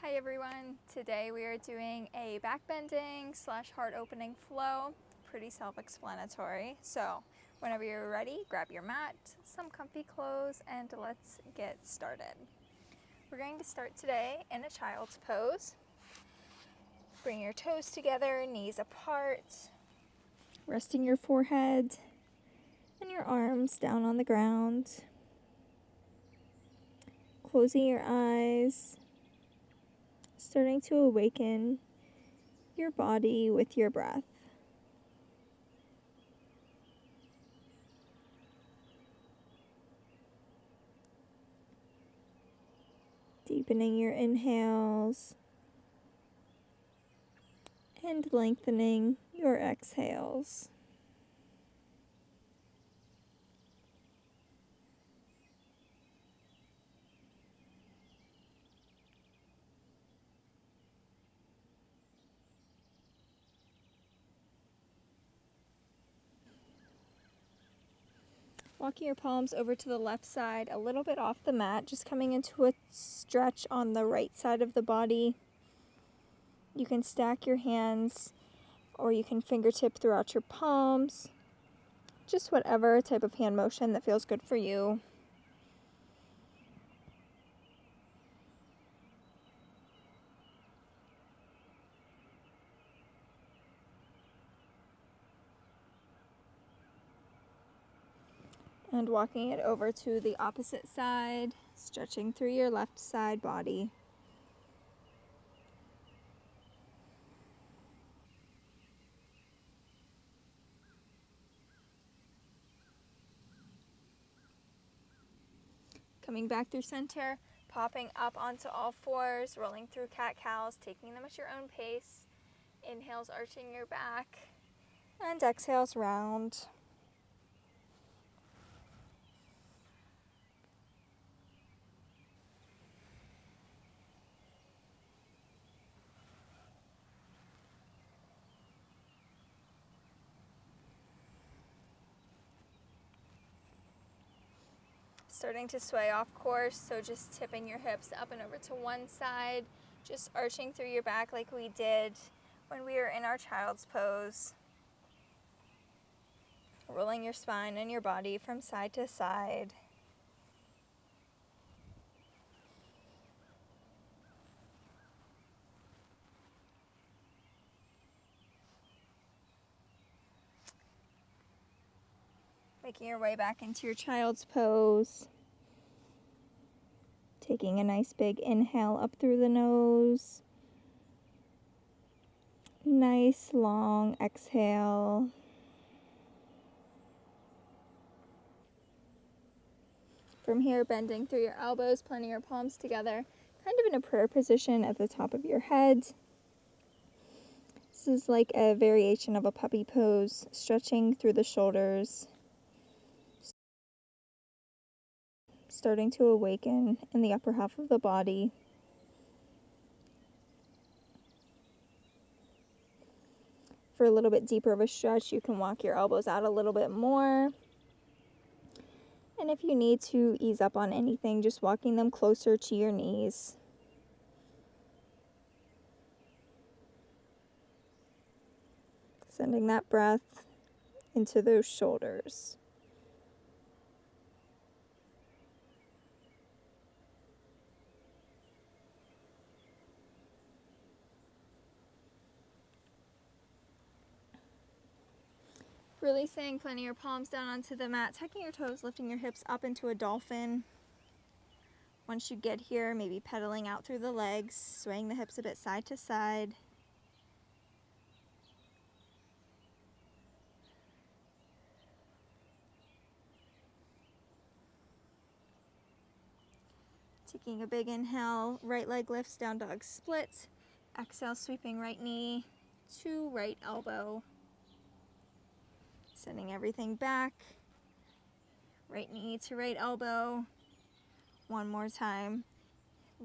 Hi everyone, today we are doing a back bending / heart opening flow. Pretty self-explanatory. So whenever you're ready, grab your mat, some comfy clothes, and let's get started. We're going to start today in a child's pose. Bring your toes together, knees apart, resting your forehead and your arms down on the ground. Closing your eyes, starting to awaken your body with your breath. Deepening your inhales and lengthening your exhales. Walking your palms over to the left side, a little bit off the mat, just coming into a stretch on the right side of the body. You can stack your hands or you can fingertip throughout your palms. Just whatever type of hand motion that feels good for you. And walking it over to the opposite side, stretching through your left side body. Coming back through center, popping up onto all fours, rolling through cat-cows, taking them at your own pace. Inhales, arching your back, and exhales, round. Starting to sway off course, so just tipping your hips up and over to one side, just arching through your back like we did when we were in our child's pose. Rolling your spine and your body from side to side. Making your way back into your child's pose. Taking a nice big inhale up through the nose. Nice long exhale. From here, bending through your elbows, planting your palms together, kind of in a prayer position at the top of your head. This is like a variation of a puppy pose, stretching through the shoulders. Starting to awaken in the upper half of the body. For a little bit deeper of a stretch, you can walk your elbows out a little bit more. And if you need to ease up on anything, just walking them closer to your knees. Sending that breath into those shoulders. Releasing, planting your palms down onto the mat, tucking your toes, lifting your hips up into a dolphin. Once you get here, maybe pedaling out through the legs, swaying the hips a bit side to side. Taking a big inhale, right leg lifts, down dog split. Exhale, sweeping right knee to right elbow. Sending everything back. Right knee to right elbow. One more time.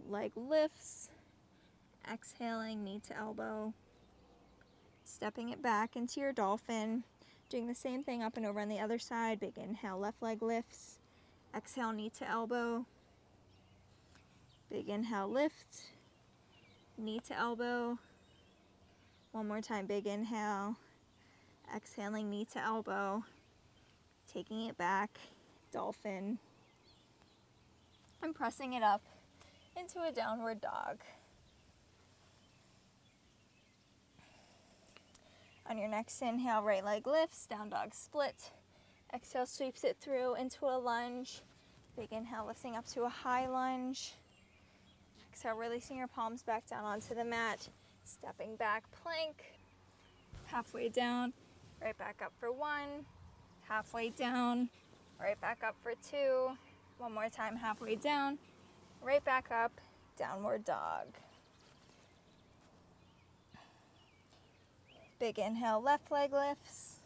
Leg lifts. Exhaling, knee to elbow. Stepping it back into your dolphin. Doing the same thing up and over on the other side. Big inhale, left leg lifts. Exhale, knee to elbow. Big inhale, lift. knee to elbow. One more time, big inhale. Exhaling, knee to elbow. Taking it back, dolphin. And pressing it up into a downward dog. On your next inhale, right leg lifts, down dog split. Exhale, sweeps it through into a lunge. Big inhale, lifting up to a high lunge. Exhale, releasing your palms back down onto the mat. Stepping back, plank. Halfway down, right back up for one. Halfway down, right back up for two. One more time, halfway down, right back up, downward dog. Big inhale, left leg lifts.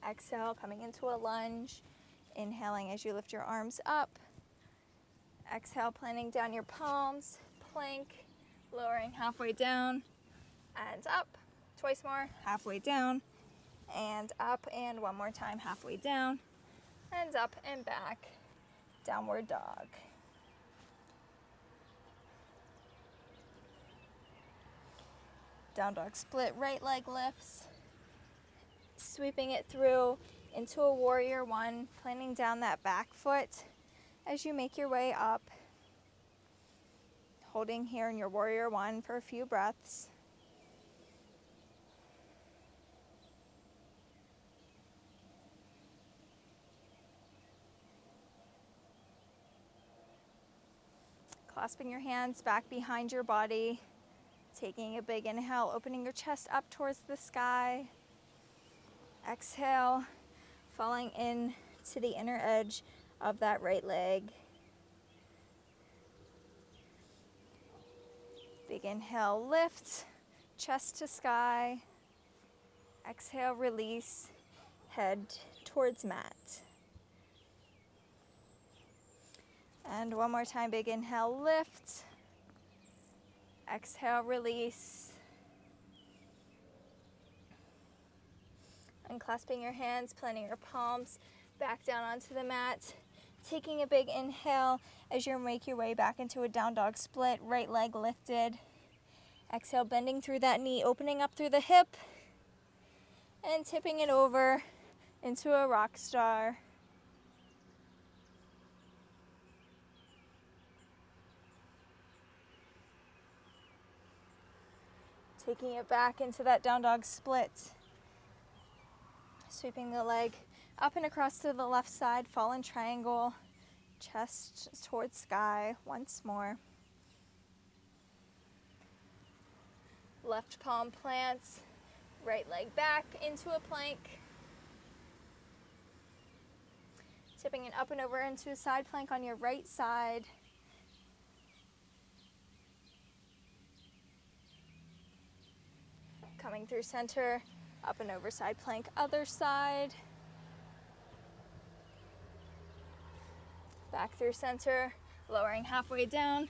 Exhale, coming into a lunge. Inhaling as you lift your arms up. Exhale, planting down your palms, plank, lowering halfway down and up. Twice more, halfway down and up, and one more time, halfway down and up and back, downward dog. Down dog split, right leg lifts, sweeping it through into a warrior one, planting down that back foot as you make your way up, holding here in your warrior one for a few breaths. Clasping your hands back behind your body, taking a big inhale, opening your chest up towards the sky. Exhale, falling in to the inner edge of that right leg. Big inhale, lift, chest to sky. Exhale, release, head towards mat. And one more time, big inhale, lift. Exhale, release. Unclasping your hands, planting your palms back down onto the mat. Taking a big inhale as you make your way back into a down dog split, right leg lifted. Exhale, bending through that knee, opening up through the hip, and tipping it over into a rock star. Taking it back into that down dog split. Sweeping the leg up and across to the left side, fallen triangle, chest towards sky once more. Left palm plants, right leg back into a plank. Tipping it up and over into a side plank on your right side. Coming through center, up and over side plank, other side. Back through center, lowering halfway down,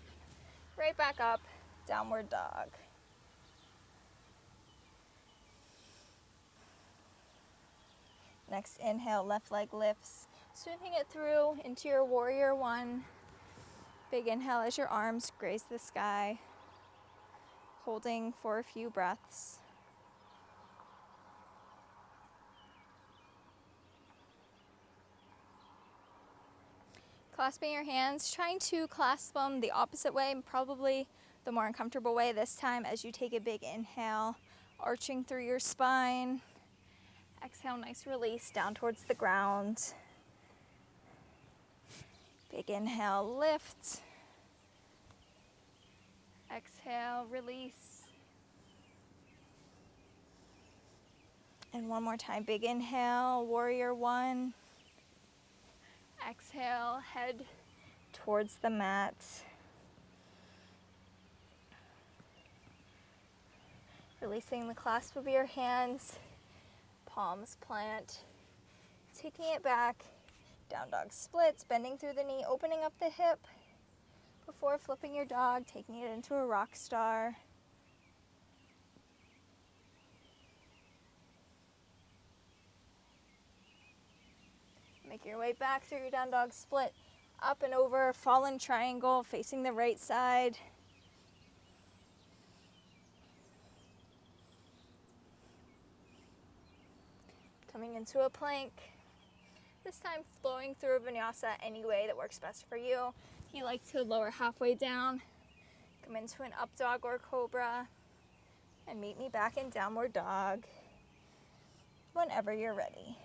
right back up, downward dog. Next inhale, left leg lifts, sweeping it through into your warrior one. Big inhale as your arms graze the sky, holding for a few breaths. Clasping your hands, trying to clasp them the opposite way, probably the more uncomfortable way this time as you take a big inhale, arching through your spine. Exhale, nice release down towards the ground. Big inhale, lift. Exhale, release. And one more time, big inhale, warrior one. Exhale, head towards the mat. Releasing the clasp of your hands, palms plant. Taking it back, down dog splits, bending through the knee, opening up the hip before flipping your dog, taking it into a rock star. Make your way back through your down dog split, up and over, fallen triangle, facing the right side. coming into a plank. This time flowing through a vinyasa any way that works best for you. If you like to lower halfway down, come into an up dog or cobra, and meet me back in downward dog whenever you're ready.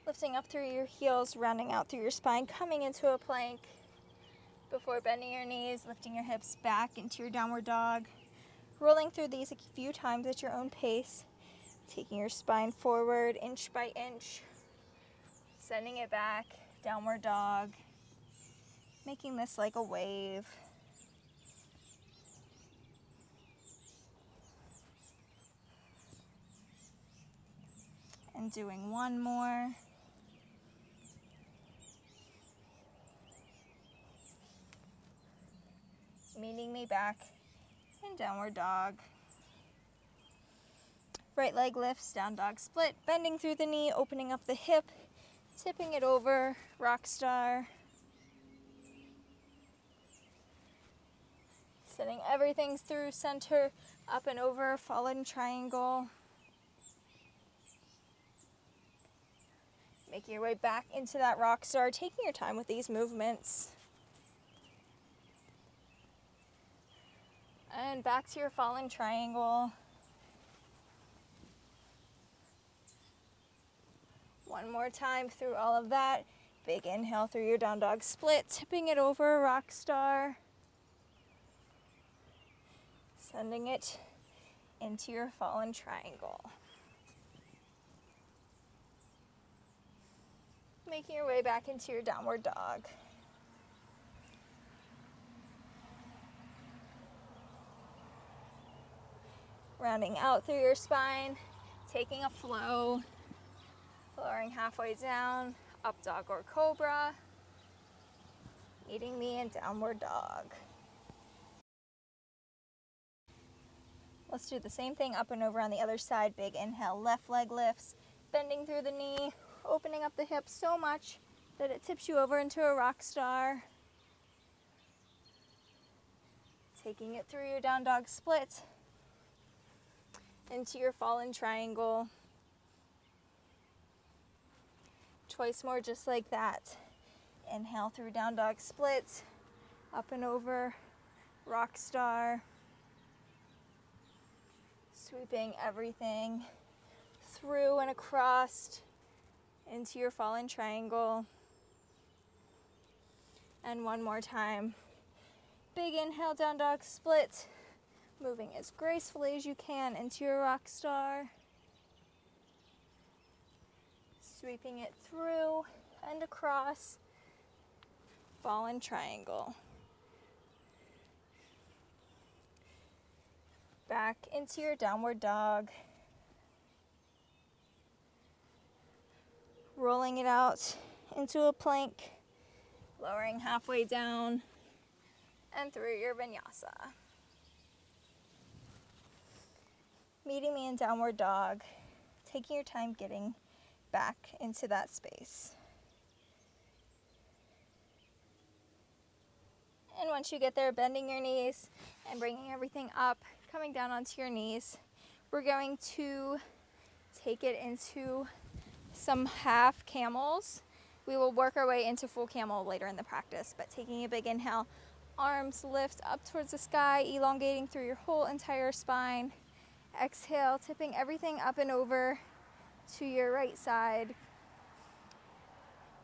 Lifting up through your heels, rounding out through your spine, coming into a plank before bending your knees, lifting your hips back into your downward dog, rolling through these a few times at your own pace, taking your spine forward inch by inch, sending it back, downward dog, making this like a wave. And doing one more. Meeting me back in downward dog. Right leg lifts, down dog split, bending through the knee, opening up the hip, tipping it over, rock star. Sending everything through center, up and over, fallen triangle. Making your way back into that rock star, taking your time with these movements. And back to your fallen triangle. One more time through all of that. Big inhale through your down dog split, tipping it over, rock star. Sending it into your fallen triangle. Making your way back into your downward dog. Rounding out through your spine, taking a flow, lowering halfway down, up dog or cobra, meeting me in downward dog. Let's do the same thing up and over on the other side. Big inhale, left leg lifts, bending through the knee, opening up the hips so much that it tips you over into a rock star. Taking it through your down dog split, into your fallen triangle. Twice more just like that. Inhale through down dog split, up and over, rock star. Sweeping everything through and across into your fallen triangle. And one more time. Big inhale, down dog split. Moving as gracefully as you can into your rock star. Sweeping it through and across. Fallen triangle. Back into your downward dog. Rolling it out into a plank. Lowering halfway down and through your vinyasa. Meeting me in downward dog, taking your time getting back into that space. And once you get there, bending your knees and bringing everything up, coming down onto your knees, we're going to take it into some half camels. We will work our way into full camel later in the practice, but taking a big inhale, arms lift up towards the sky, elongating through your whole entire spine. Exhale, tipping everything up and over to your right side.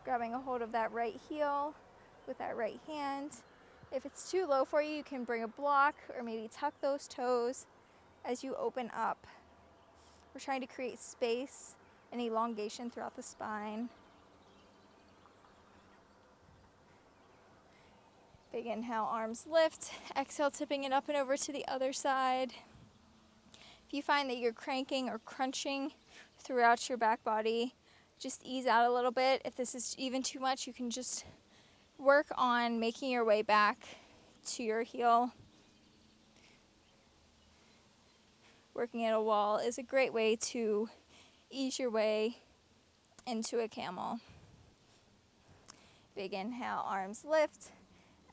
Grabbing a hold of that right heel with that right hand. If it's too low for you, you can bring a block or maybe tuck those toes as you open up. We're trying to create space and elongation throughout the spine. Big inhale, arms lift. Exhale, tipping it up and over to the other side. If you find that you're cranking or crunching throughout your back body, just ease out a little bit. If this is even too much, you can just work on making your way back to your heel. Working at a wall is a great way to ease your way into a camel. Big inhale, arms lift.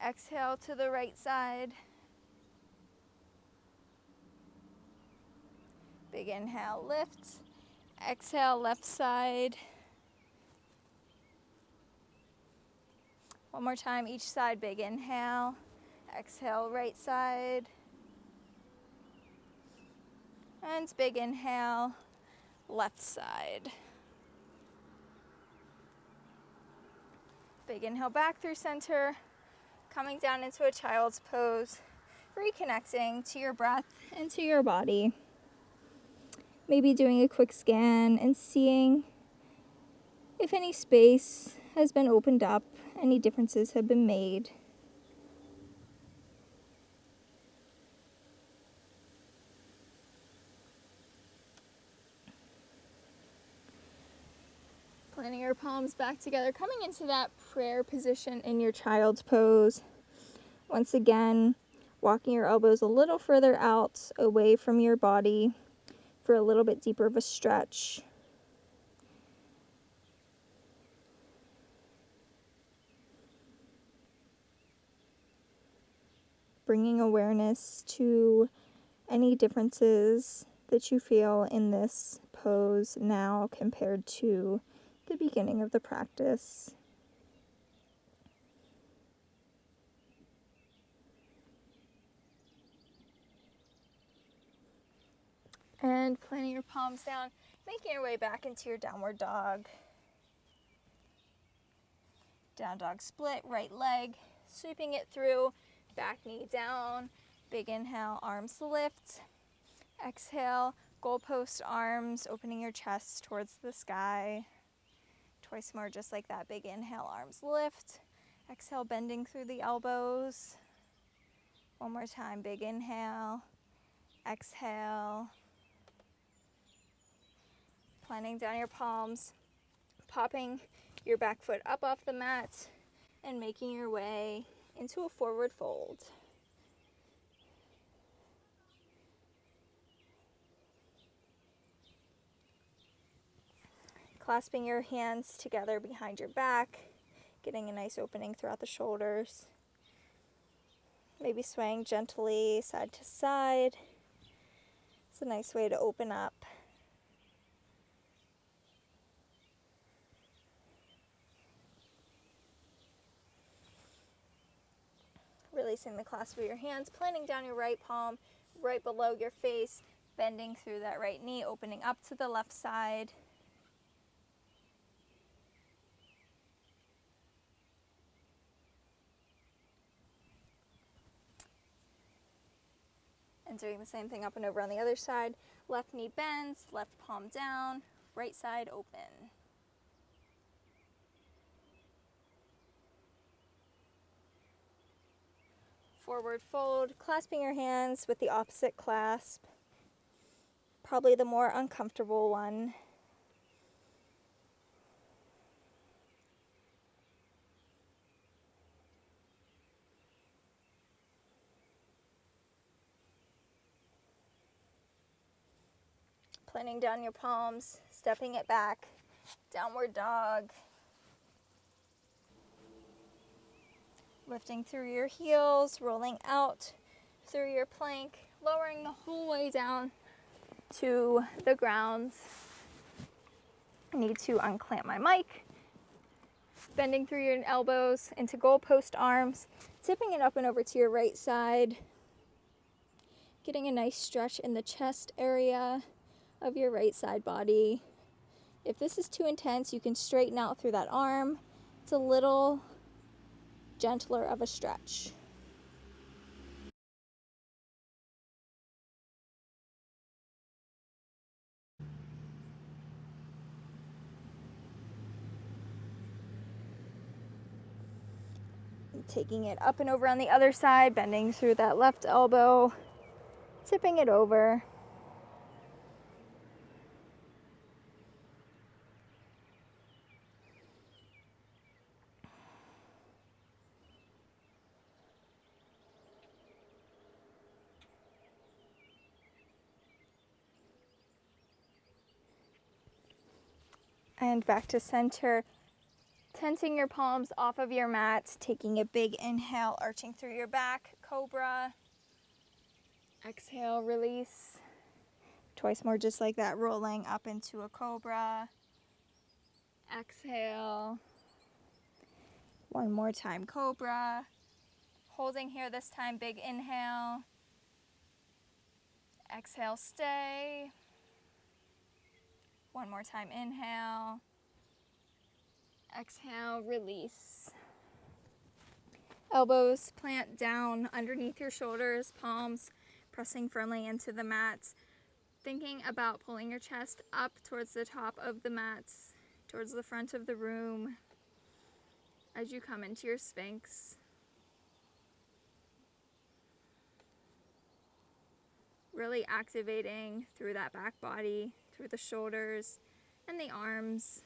Exhale to the right side. Big inhale, lift. Exhale, left side. One more time, each side, big inhale. Exhale, right side. And big inhale, left side. Big inhale back through center, coming down into a child's pose, reconnecting to your breath and to your body. Maybe doing a quick scan and seeing if any space has been opened up, any differences have been made. Planting your palms back together, coming into that prayer position in your child's pose. Once again, walking your elbows a little further out, away from your body for a little bit deeper of a stretch. Bringing awareness to any differences that you feel in this pose now compared to the beginning of the practice. And planting your palms down, making your way back into your downward dog. Down dog split, right leg, sweeping it through, back knee down. Big inhale, arms lift. Exhale, goalpost arms, opening your chest towards the sky. Twice more, just like that. Big inhale, arms lift. Exhale, bending through the elbows. One more time, big inhale. Exhale. Planting down your palms, popping your back foot up off the mat, and making your way into a forward fold. Clasping your hands together behind your back, getting a nice opening throughout the shoulders. Maybe swaying gently side to side. It's a nice way to open up. Releasing the clasp of your hands, planting down your right palm right below your face, bending through that right knee, opening up to the left side. And doing the same thing up and over on the other side. Left knee bends, left palm down, right side open. Forward fold, clasping your hands with the opposite clasp. Probably the more uncomfortable one. Planting down your palms, stepping it back, downward dog. Lifting through your heels, rolling out through your plank, lowering the whole way down to the ground. I need to unclamp my mic. Bending through your elbows into goalpost arms, tipping it up and over to your right side. Getting a nice stretch in the chest area of your right side body. If this is too intense, you can straighten out through that arm. It's a little gentler of a stretch. Taking it up and over on the other side, bending through that left elbow, tipping it over. And back to center, Tensing your palms off of your mat, taking a big inhale, arching through your back, cobra. Exhale, release. Twice more just like that, rolling up into a cobra. Exhale. One more time, cobra. Holding here this time, big inhale. Exhale, stay. One more time, inhale. Exhale, release. Elbows plant down underneath your shoulders, palms pressing firmly into the mat. Thinking about pulling your chest up towards the top of the mat, towards the front of the room as you come into your Sphinx. Really activating through that back body, through the shoulders and the arms.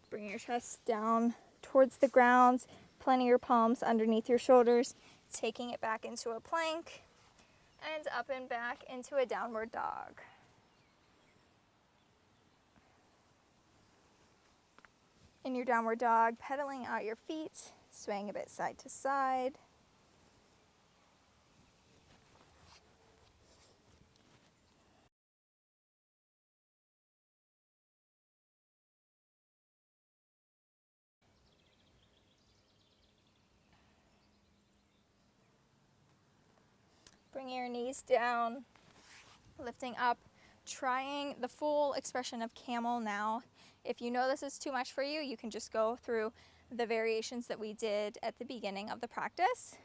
Bring your chest down towards the ground, planting your palms underneath your shoulders, taking it back into a plank, and up and back into a downward dog. In your downward dog, pedaling out your feet, swaying a bit side to side. Bring your knees down, lifting up, trying the full expression of camel now. If you know this is too much for you, you can just go through the variations that we did at the beginning of the practice.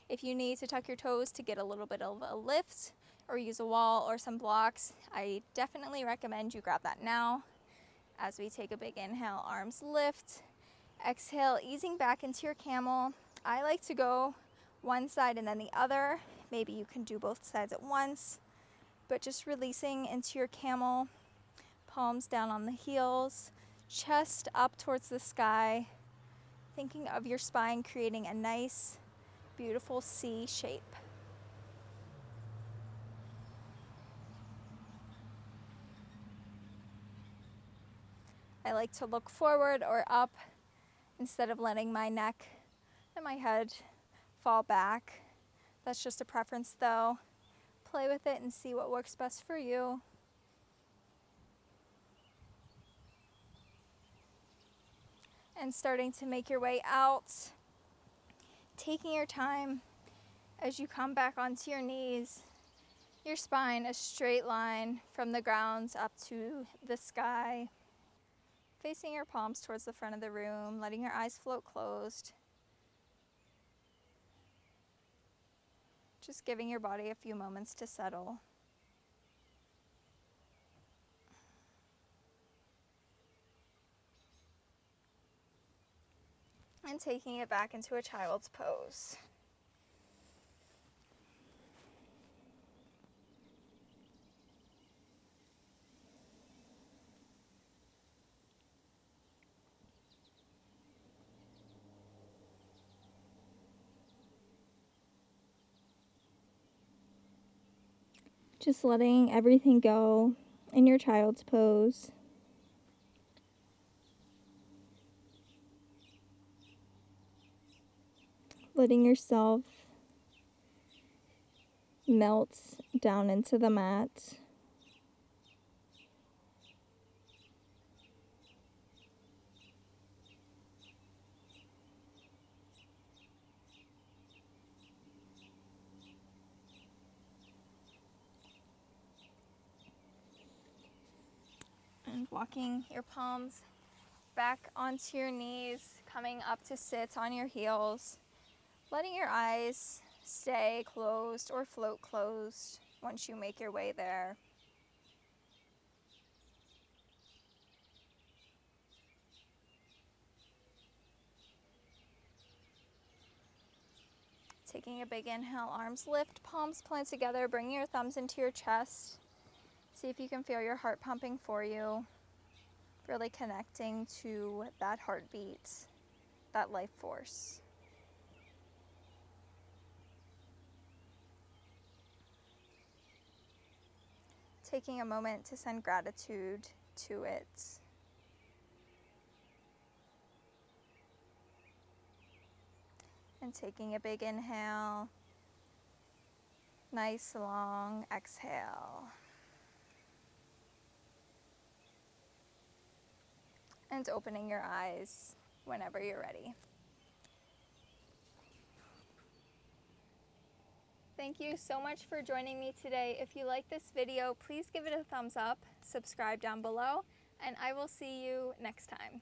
If you need to tuck your toes to get a little bit of a lift or use a wall or some blocks, I definitely recommend you grab that now. As we take a big inhale, arms lift. Exhale, easing back into your camel. I like to go one side and then the other. Maybe you can do both sides at once, but just releasing into your camel, palms down on the heels, chest up towards the sky, thinking of your spine creating a nice, beautiful C shape. I like to look forward or up instead of letting my neck and my head fall back. That's just a preference though. Play with it and see what works best for you. And starting to make your way out, taking your time as you come back onto your knees, your spine a straight line from the ground up to the sky. Facing your palms towards the front of the room, letting your eyes float closed. Just giving your body a few moments to settle. And taking it back into a child's pose. Just letting everything go in your child's pose. Letting yourself melt down into the mat. And walking your palms back onto your knees, coming up to sit on your heels, letting your eyes stay closed or float closed once you make your way there. Taking a big inhale, arms lift, palms plant together, bring your thumbs into your chest. See if you can feel your heart pumping for you, really connecting to that heartbeat, that life force. taking a moment to send gratitude to it. And taking a big inhale, nice long exhale. And opening your eyes whenever you're ready. Thank you so much for joining me today. If you like this video, please give it a thumbs up, subscribe down below, and I will see you next time.